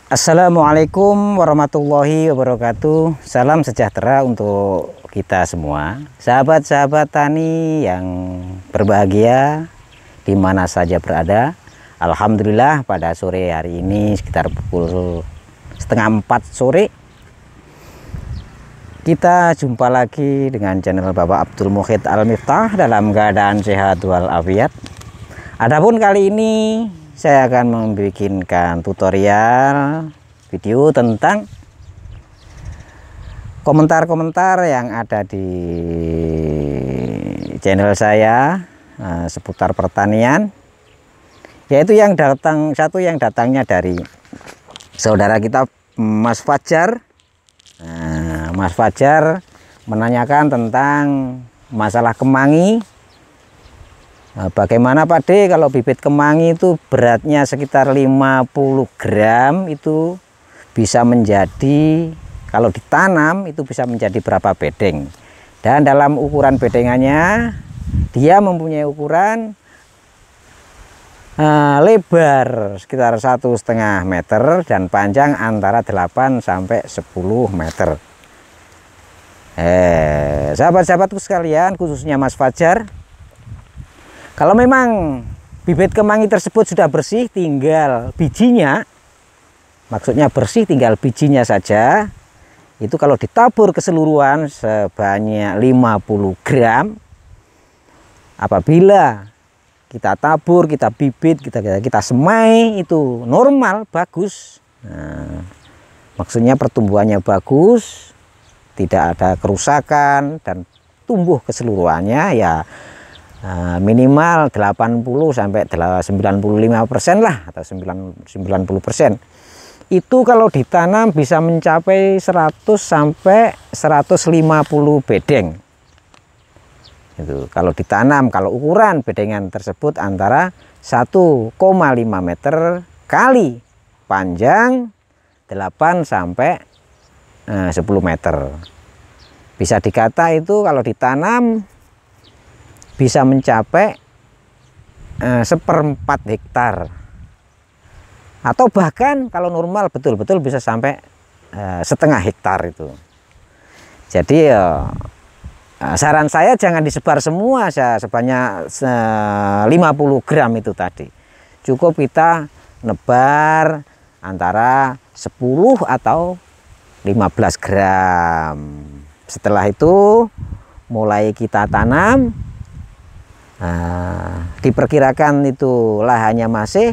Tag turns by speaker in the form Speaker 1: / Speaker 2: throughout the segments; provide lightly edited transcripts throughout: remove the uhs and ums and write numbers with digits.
Speaker 1: Assalamualaikum warahmatullahi wabarakatuh. Salam sejahtera untuk kita semua, sahabat-sahabat tani yang berbahagia di mana saja berada. Alhamdulillah pada sore hari ini sekitar pukul setengah 4 sore kita jumpa lagi dengan channel Bapak Abdul Mukhid Al-Miftah dalam keadaan sehat walafiat. Adapun kali ini saya akan membuatkan tutorial video tentang komentar-komentar yang ada di channel saya seputar pertanian, yaitu yang datangnya dari saudara kita Mas Fajar. Mas Fajar menanyakan tentang masalah kemangi. Bagaimana Pak D kalau bibit kemangi itu beratnya sekitar 50 gram itu bisa menjadi, kalau ditanam itu bisa menjadi berapa bedeng, dan dalam ukuran bedengannya dia mempunyai ukuran lebar sekitar 1,5 meter dan panjang antara 8 sampai 10 meter. Sahabat-sahabatku sekalian, khususnya Mas Fajar, kalau memang bibit kemangi tersebut sudah bersih, tinggal bijinya, maksudnya bersih tinggal bijinya saja, itu kalau ditabur keseluruhan sebanyak 50 gram, apabila kita tabur, kita bibit, kita semai, itu normal, bagus. Maksudnya pertumbuhannya bagus, tidak ada kerusakan, dan tumbuh keseluruhannya ya minimal 80 sampai 95% lah, atau 90%. Itu kalau ditanam bisa mencapai 100 sampai 150 bedeng. Itu kalau ditanam, kalau ukuran bedengan tersebut antara 1,5 meter kali panjang 8 sampai 10 meter. Bisa dikata itu kalau ditanam bisa mencapai 1/4 hektar, atau bahkan kalau normal betul-betul bisa sampai setengah hektar itu. Jadi saran saya jangan disebar semua sebanyak 50 gram itu tadi. Cukup kita nebar antara 10 atau 15 gram. Setelah itu mulai kita tanam. Diperkirakan itu lahannya masih,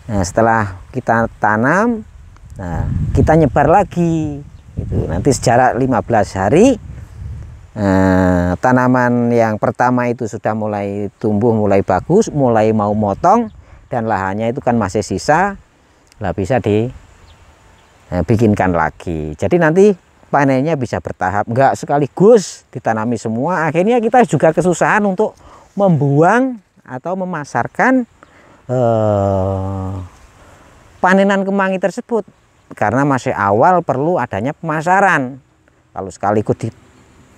Speaker 1: setelah kita tanam, kita nyebar lagi itu nanti sejarak 15 hari. Tanaman yang pertama itu sudah mulai tumbuh, mulai bagus, mulai mau motong, dan lahannya itu kan masih sisa, lah bisa dibikinkan lagi. Jadi nanti panennya bisa bertahap, enggak sekaligus ditanami semua. Akhirnya kita juga kesusahan untuk membuang atau memasarkan panenan kemangi tersebut, karena masih awal perlu adanya pemasaran. Kalau sekaligus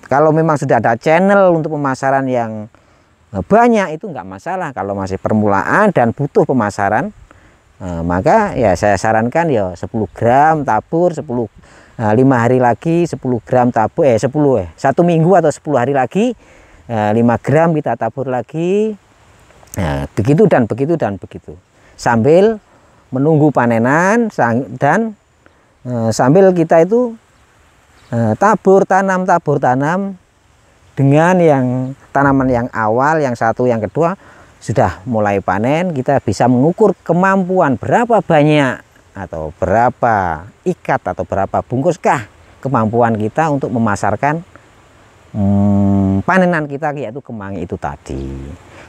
Speaker 1: kalau memang sudah ada channel untuk pemasaran yang banyak itu enggak masalah. Kalau masih permulaan dan butuh pemasaran, maka ya saya sarankan ya 10 gram tabur, 5 hari lagi 10 gram tabur, 1 minggu atau 10 hari lagi 5 gram kita tabur lagi. Begitu dan begitu sambil menunggu panenan, dan sambil kita itu tabur tanam dengan yang tanaman yang awal, yang satu, yang kedua sudah mulai panen. Kita bisa mengukur kemampuan berapa banyak atau berapa ikat atau berapa bungkuskah kemampuan kita untuk memasarkan panenan kita, yaitu kemangi itu tadi.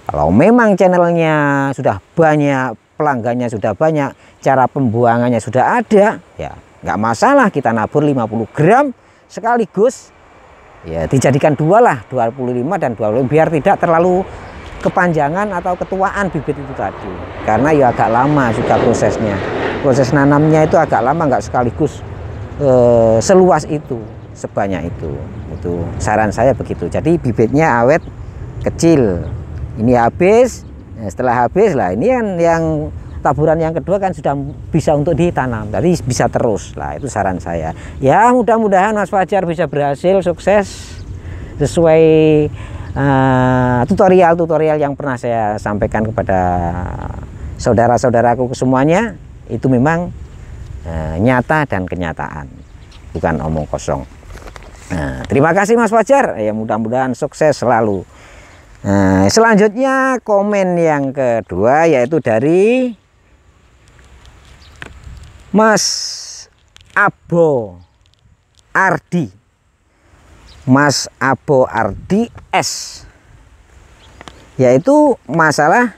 Speaker 1: Kalau memang channelnya sudah banyak, pelanggannya sudah banyak, cara pembuangannya sudah ada, ya nggak masalah kita nabur 50 gram sekaligus, ya dijadikan 2 lah, 25 dan 20, biar tidak terlalu kepanjangan atau ketuaan bibit itu tadi, karena ya agak lama juga prosesnya. Proses nanamnya itu agak lama, nggak sekaligus seluas itu, sebanyak itu. Itu saran saya begitu. Jadi bibitnya awet, kecil. Ini habis, setelah habis lah ini yang taburan yang kedua kan sudah bisa untuk ditanam, jadi bisa terus lah. Itu saran saya ya. Mudah-mudahan Mas Fajar bisa berhasil sukses sesuai tutorial yang pernah saya sampaikan kepada saudara-saudaraku semuanya. Itu memang nyata dan kenyataan, bukan omong kosong. Terima kasih Mas Fajar ya, mudah-mudahan sukses selalu. Selanjutnya komen yang kedua yaitu dari Mas Abo Ardi. Mas Abo Ardi S, yaitu masalah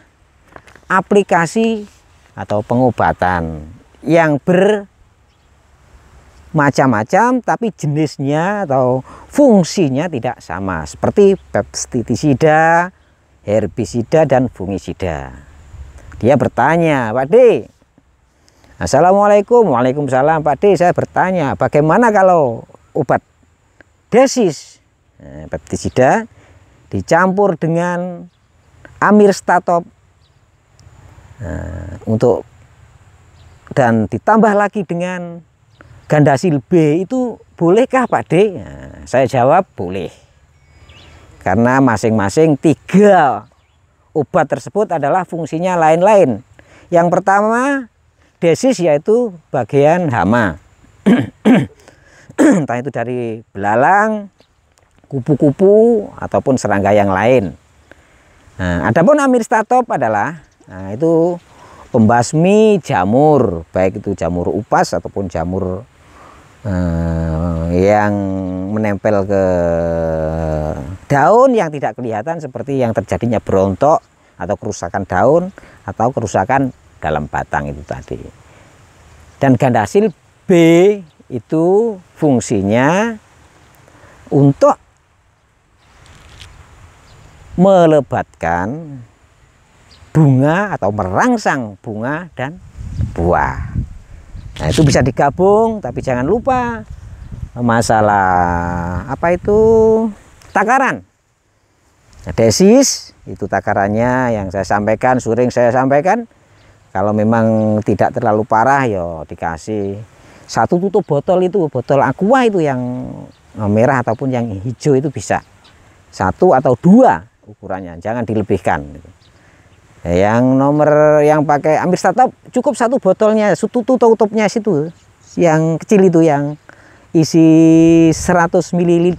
Speaker 1: aplikasi atau pengobatan yang bermacam-macam tapi jenisnya atau fungsinya tidak sama, seperti pestitisida, herbisida, dan fungisida. Dia bertanya, Pak D, Assalamualaikum. Waalaikumsalam Pak D, saya bertanya bagaimana kalau obat desis pestisida dicampur dengan amirstatop untuk dan ditambah lagi dengan gandasil B, itu bolehkah Pak D? Saya jawab boleh, karena masing-masing 3 obat tersebut adalah fungsinya lain-lain. Yang pertama desis, yaitu bagian hama entah itu dari belalang, kupu-kupu, ataupun serangga yang lain. Adapun amirstatop adalah itu pembasmi jamur, baik itu jamur upas ataupun jamur yang menempel ke daun yang tidak kelihatan, seperti yang terjadinya berontok atau kerusakan daun atau kerusakan dalam batang itu tadi. Dan gandasil B itu fungsinya untuk melebatkan bunga atau merangsang bunga dan buah. Nah, itu bisa digabung, tapi jangan lupa masalah apa itu takaran. Nah, desis itu takarannya yang saya sampaikan, sering saya sampaikan. Kalau memang tidak terlalu parah, ya dikasih 1 tutup botol, itu botol aqua itu yang merah ataupun yang hijau, itu bisa 1 atau 2 ukurannya, jangan dilebihkan. Yang nomor yang pakai amirstatop cukup 1 botolnya, tutupnya situ yang kecil itu, yang isi 100 ml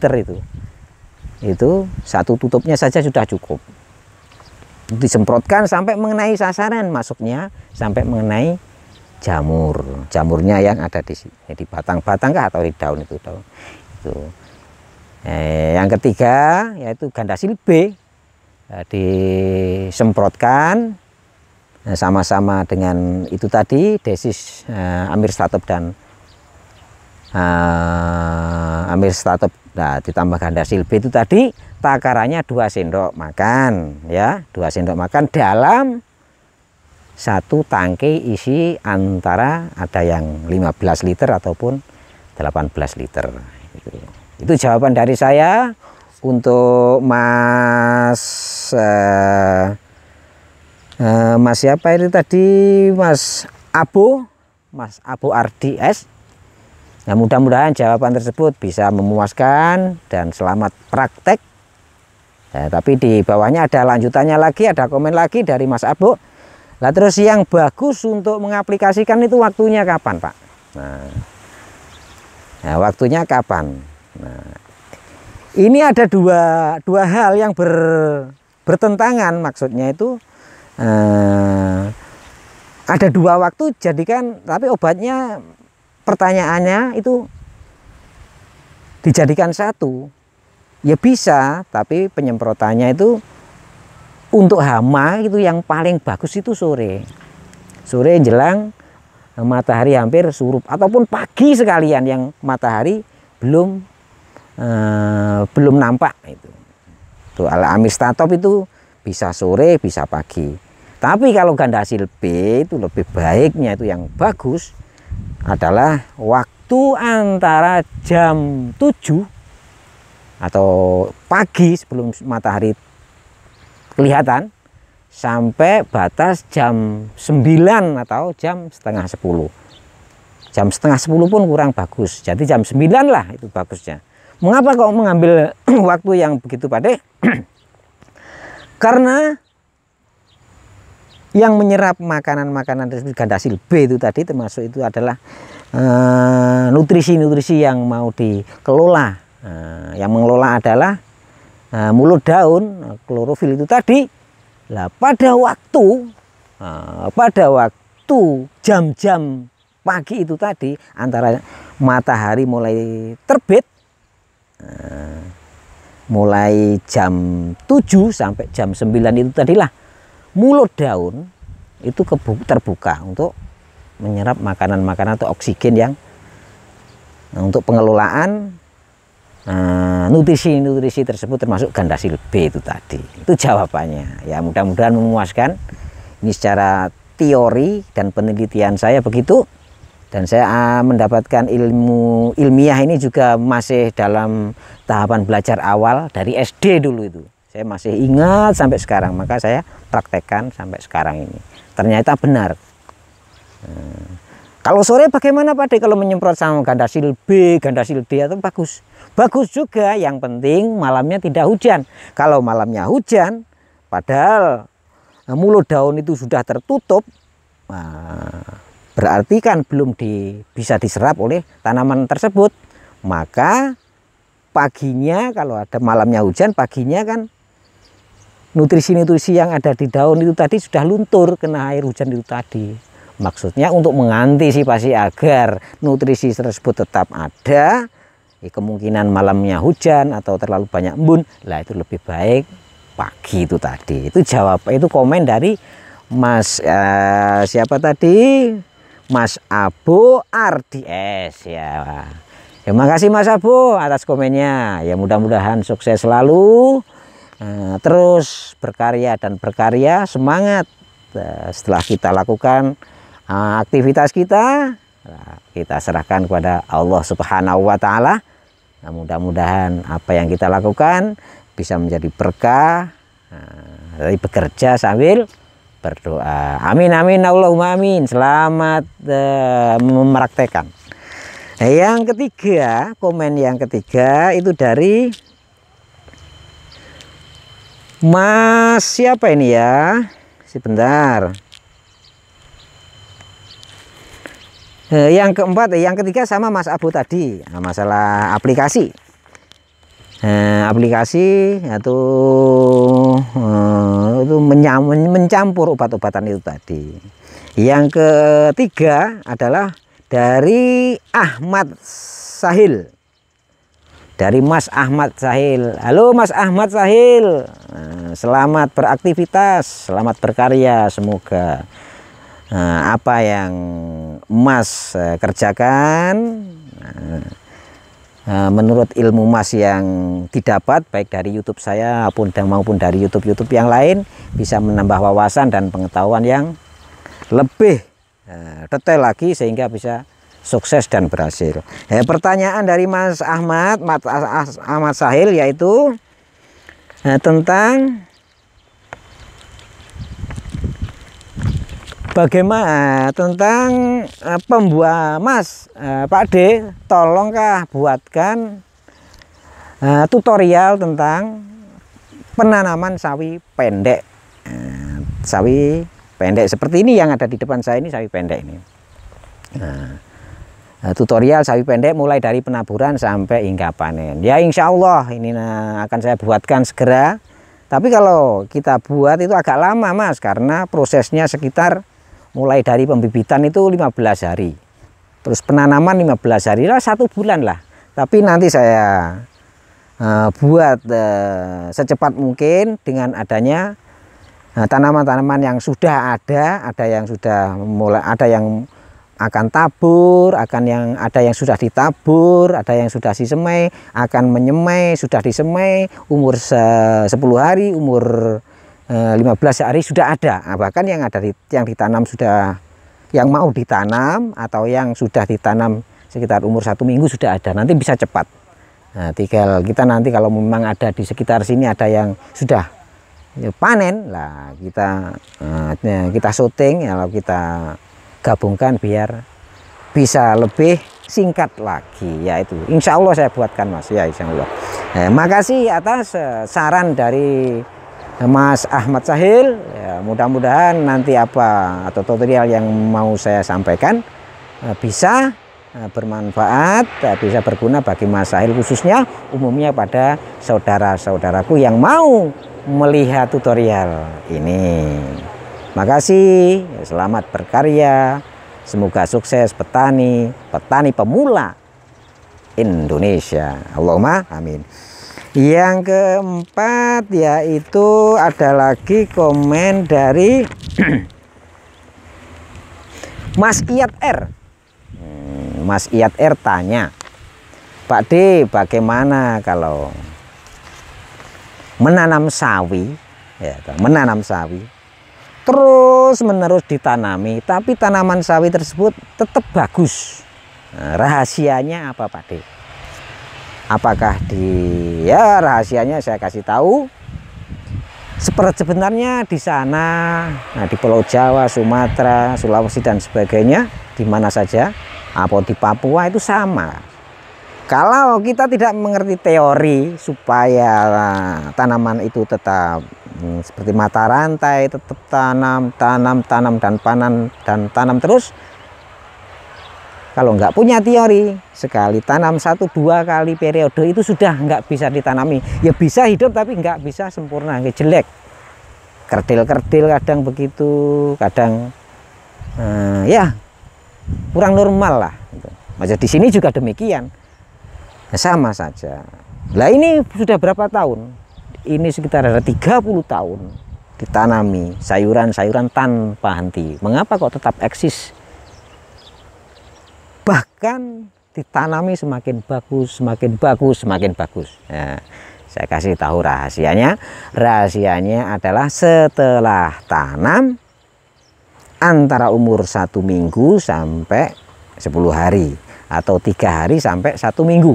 Speaker 1: itu 1 tutupnya saja sudah cukup. Disemprotkan sampai mengenai sasaran, masuknya sampai mengenai jamurnya yang ada di batang-batang atau di daun itu. Yang ketiga yaitu gandasil B, disemprotkan sama-sama dengan itu tadi, desis, amirstatop dan amirstatop, ditambah gandasil B itu tadi, takarannya 2 sendok makan ya, 2 sendok makan dalam 1 tangki isi antara ada yang 15 liter ataupun 18 liter. Itu jawaban dari saya untuk Mas siapa itu tadi, Mas Abo Ardi S. Nah, mudah-mudahan jawaban tersebut bisa memuaskan dan selamat praktek. Tapi di bawahnya ada lanjutannya lagi, ada komen lagi dari Mas Abo. Nah, terus yang bagus untuk mengaplikasikan itu waktunya kapan, Pak? Nah, waktunya kapan? Nah, ini ada dua hal yang bertentangan, maksudnya itu ada 2 waktu jadikan, tapi obatnya, pertanyaannya itu dijadikan 1 ya bisa, tapi penyemprotannya itu untuk hama itu yang paling bagus itu sore jelang matahari hampir surup, ataupun pagi sekalian yang matahari belum nampak. Itu amirstatop itu bisa sore bisa pagi. Tapi kalau gandasil B itu lebih baiknya, itu yang bagus adalah waktu antara jam 7 atau pagi sebelum matahari kelihatan sampai batas jam 9 atau jam setengah 10. Jam setengah 10 pun kurang bagus, jadi jam 9 lah itu bagusnya. Mengapa kok mengambil waktu yang begitu pendek? Karena yang menyerap makanan-makanan tersebut gandasil B itu tadi, termasuk itu adalah nutrisi-nutrisi yang mau dikelola. Yang mengelola adalah mulut daun, klorofil itu tadi. Nah, pada waktu jam-jam pagi itu tadi, antara matahari mulai terbit, mulai jam 7 sampai jam 9 itu tadilah mulut daun itu terbuka untuk menyerap makanan-makanan atau oksigen yang untuk pengelolaan nutrisi-nutrisi tersebut, termasuk gandasil B itu tadi. Itu jawabannya. Ya, mudah-mudahan memuaskan. Ini secara teori dan penelitian saya begitu. Dan saya mendapatkan ilmu ilmiah ini juga masih dalam tahapan belajar awal dari SD dulu itu. Saya masih ingat sampai sekarang, maka saya praktekkan sampai sekarang ini. Ternyata benar. Kalau sore bagaimana Pak De? Kalau menyemprot sama gandasil B, gandasil D itu bagus. Bagus juga, yang penting malamnya tidak hujan. Kalau malamnya hujan, padahal mulut daun itu sudah tertutup, berarti kan belum bisa diserap oleh tanaman tersebut. Maka paginya, kalau ada malamnya hujan, paginya kan nutrisi-nutrisi yang ada di daun itu tadi sudah luntur kena air hujan itu tadi. Maksudnya untuk mengantisipasi agar nutrisi tersebut tetap ada, kemungkinan malamnya hujan atau terlalu banyak embun, lah itu lebih baik pagi itu tadi. Itu itu komen dari Mas siapa tadi? Mas Abo RDS ya. Terima kasih Mas Abo atas komennya. Ya, mudah-mudahan sukses selalu. Terus berkarya dan berkarya, semangat. Setelah kita lakukan aktivitas kita serahkan kepada Allah Subhanahu wa Ta'ala. Nah, mudah-mudahan apa yang kita lakukan bisa menjadi berkah. Dari bekerja sambil berdoa. Amin amin Allahumma amin. Selamat mempraktekkan. Yang ketiga, komen yang ketiga itu dari Mas siapa ini ya? Sebentar. Yang keempat, yang ketiga sama Mas Abu tadi, masalah aplikasi. Aplikasi itu mencampur obat-obatan itu tadi. Yang ketiga adalah dari Ahmad Sahil. Dari Mas Ahmad Sahil. Halo Mas Ahmad Sahil. Selamat beraktivitas, selamat berkarya. Semoga apa yang Mas kerjakan menurut ilmu Mas yang didapat baik dari YouTube saya maupun dari YouTube yang lain bisa menambah wawasan dan pengetahuan yang lebih detail lagi sehingga bisa sukses dan berhasil. Pertanyaan dari Mas Ahmad Sahil yaitu tentang bagaimana tentang pembuat Mas Pak D, tolongkah buatkan tutorial tentang penanaman sawi pendek. Sawi pendek seperti ini yang ada di depan saya ini, sawi pendek ini. Tutorial sawi pendek mulai dari penaburan sampai hingga panen. Ya insya Allah ini akan saya buatkan segera. Tapi kalau kita buat itu agak lama Mas, karena prosesnya sekitar mulai dari pembibitan itu 15 hari. Terus penanaman 15 hari lah, 1 bulan lah. Tapi nanti saya buat secepat mungkin dengan adanya tanaman-tanaman yang sudah ada yang sudah mulai, ada yang akan tabur, ada yang sudah ditabur, ada yang sudah disemai, akan menyemai, sudah disemai, umur 10 hari, umur 15 hari sudah ada. Nah, bahkan yang ada yang ditanam sudah, yang mau ditanam atau yang sudah ditanam sekitar umur 1 minggu sudah ada. Nanti bisa cepat. Nah, tinggal kita nanti kalau memang ada di sekitar sini ada yang sudah panen lah, kita syuting ya, kita gabungkan biar bisa lebih singkat lagi, yaitu insya Allah saya buatkan Mas ya, insya Allah. Makasih atas saran dari Mas Ahmad Sahil ya, mudah-mudahan nanti apa atau tutorial yang mau saya sampaikan bisa bermanfaat, bisa berguna bagi Mas Sahil, khususnya umumnya pada saudara-saudaraku yang mau melihat tutorial ini. Makasih, selamat berkarya, semoga sukses petani pemula Indonesia, Allahumma amin. Yang keempat yaitu ada lagi komen dari Mas Iyat R. Mas Iyat R tanya, Pak D, bagaimana kalau menanam sawi, ya, menanam sawi terus menerus ditanami, tapi tanaman sawi tersebut tetap bagus. Nah, rahasianya apa Pak D? Apakah ya rahasianya saya kasih tahu. Sebenarnya di sana, nah di Pulau Jawa, Sumatera, Sulawesi dan sebagainya, di mana saja, apa di Papua itu sama. Kalau kita tidak mengerti teori supaya tanaman itu tetap seperti mata rantai, tetap tanam dan tanam terus. Kalau nggak punya teori, sekali tanam 1-2 kali periode itu sudah nggak bisa ditanami. Ya bisa hidup tapi nggak bisa sempurna, nggak jelek. Kerdil-kerdil kadang begitu, kadang ya kurang normal lah. Macam di sini juga demikian, ya, sama saja. Lah ini sudah berapa tahun? Ini sekitar ada 30 tahun ditanami sayuran-sayuran tanpa henti. Mengapa kok tetap eksis? Bahkan ditanami semakin bagus, semakin bagus, semakin bagus. Nah, saya kasih tahu rahasianya. Rahasianya adalah setelah tanam antara umur 1 minggu sampai 10 hari atau 3 hari sampai 1 minggu.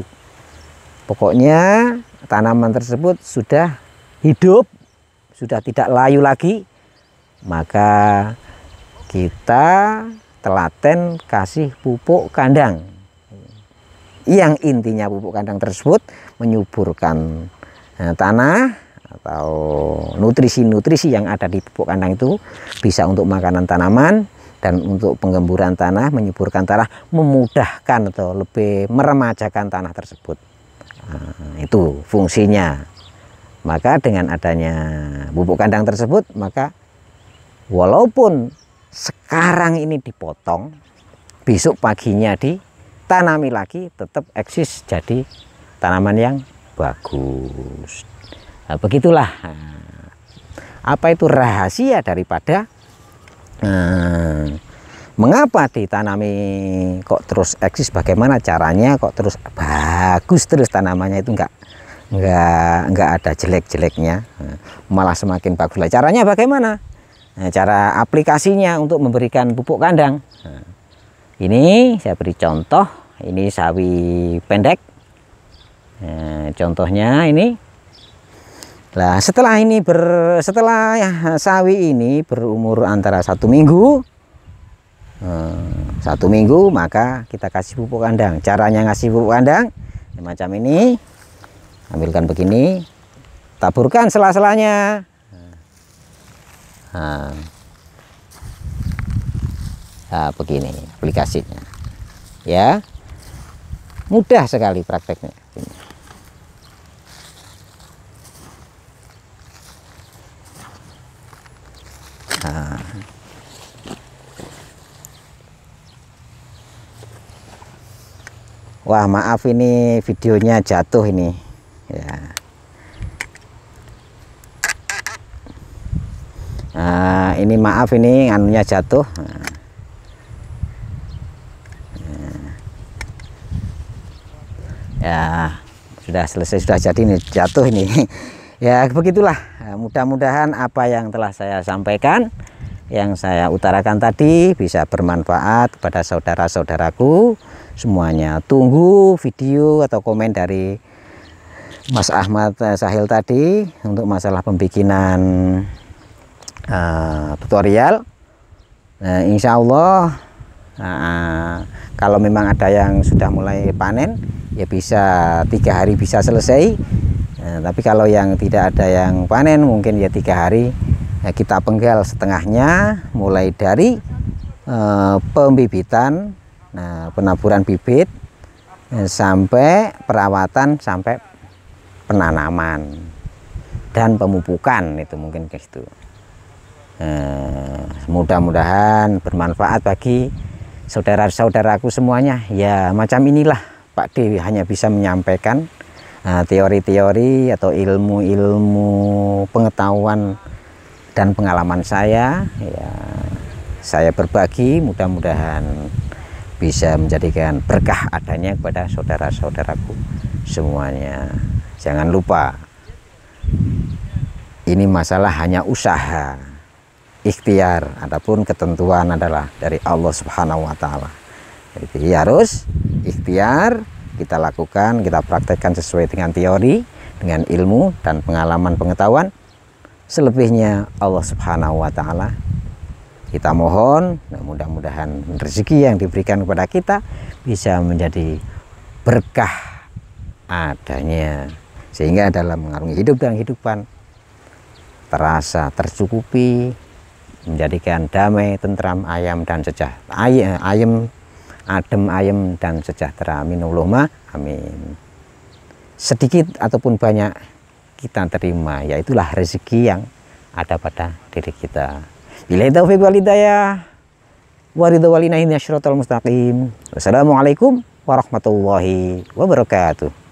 Speaker 1: Pokoknya tanaman tersebut sudah hidup, sudah tidak layu lagi, maka kita telaten kasih pupuk kandang, yang intinya pupuk kandang tersebut menyuburkan tanah atau nutrisi-nutrisi yang ada di pupuk kandang itu bisa untuk makanan tanaman dan untuk penggemburan tanah, menyuburkan tanah, memudahkan atau lebih meremajakan tanah tersebut. Nah, itu fungsinya. Maka dengan adanya pupuk kandang tersebut, maka walaupun sekarang ini dipotong, besok paginya ditanami lagi, tetap eksis jadi tanaman yang bagus. Nah, begitulah apa itu rahasia daripada mengapa ditanami kok terus eksis, bagaimana caranya kok terus bagus terus tanamannya itu enggak ada jelek-jeleknya, malah semakin bagus. Lah caranya bagaimana? Nah, cara aplikasinya untuk memberikan pupuk kandang. Nah, ini saya beri contoh, ini sawi pendek. Nah, contohnya ini. Nah, setelah ya, sawi ini berumur antara 1 minggu, 1 minggu, maka kita kasih pupuk kandang. Caranya ngasih pupuk kandang macam ini. Ambilkan begini, taburkan sela-selanya. Nah, begini aplikasinya, ya, mudah sekali prakteknya. Nah. Wah, maaf ini videonya jatuh ini, ya. Nah, ini maaf ini anunya jatuh. Ya, sudah selesai, sudah jadi ini jatuh ini. Ya, begitulah. Mudah-mudahan apa yang telah saya sampaikan, yang saya utarakan tadi bisa bermanfaat kepada saudara-saudaraku semuanya. Tunggu video atau komen dari Mas Ahmad Sahil tadi untuk masalah pembikinan tutorial. Nah, insya Allah kalau memang ada yang sudah mulai panen ya bisa 3 hari bisa selesai. Nah, tapi kalau yang tidak ada yang panen mungkin ya 3 hari ya kita penggal setengahnya mulai dari pembibitan, penaburan bibit sampai perawatan sampai penanaman dan pemupukan, itu mungkin kayak gitu. Mudah-mudahan bermanfaat bagi saudara-saudaraku semuanya. Ya macam inilah Pak D hanya bisa menyampaikan teori-teori atau ilmu-ilmu pengetahuan dan pengalaman saya. Ya, saya berbagi, mudah-mudahan bisa menjadikan berkah adanya kepada saudara-saudaraku semuanya. Jangan lupa, ini masalah hanya usaha, ikhtiar, adapun ketentuan adalah dari Allah Subhanahu wa Ta'ala. Jadi harus ikhtiar, kita lakukan, kita praktekkan sesuai dengan teori, dengan ilmu dan pengalaman pengetahuan. Selebihnya Allah Subhanahu wa Ta'ala. Kita mohon, mudah-mudahan rezeki yang diberikan kepada kita bisa menjadi berkah adanya, sehingga dalam mengarungi hidup dan kehidupan terasa tercukupi, menjadikan damai, tentram, ayam dan sejahtera, adem, ayem dan sejahtera. Amin Allahumma amin. Sedikit ataupun banyak kita terima, yaitulah rezeki yang ada pada diri kita. Billahi taufiq wal hidayah wa ridha wal inayhi syiratal mustaqim. Wassalamualaikum warahmatullahi wabarakatuh.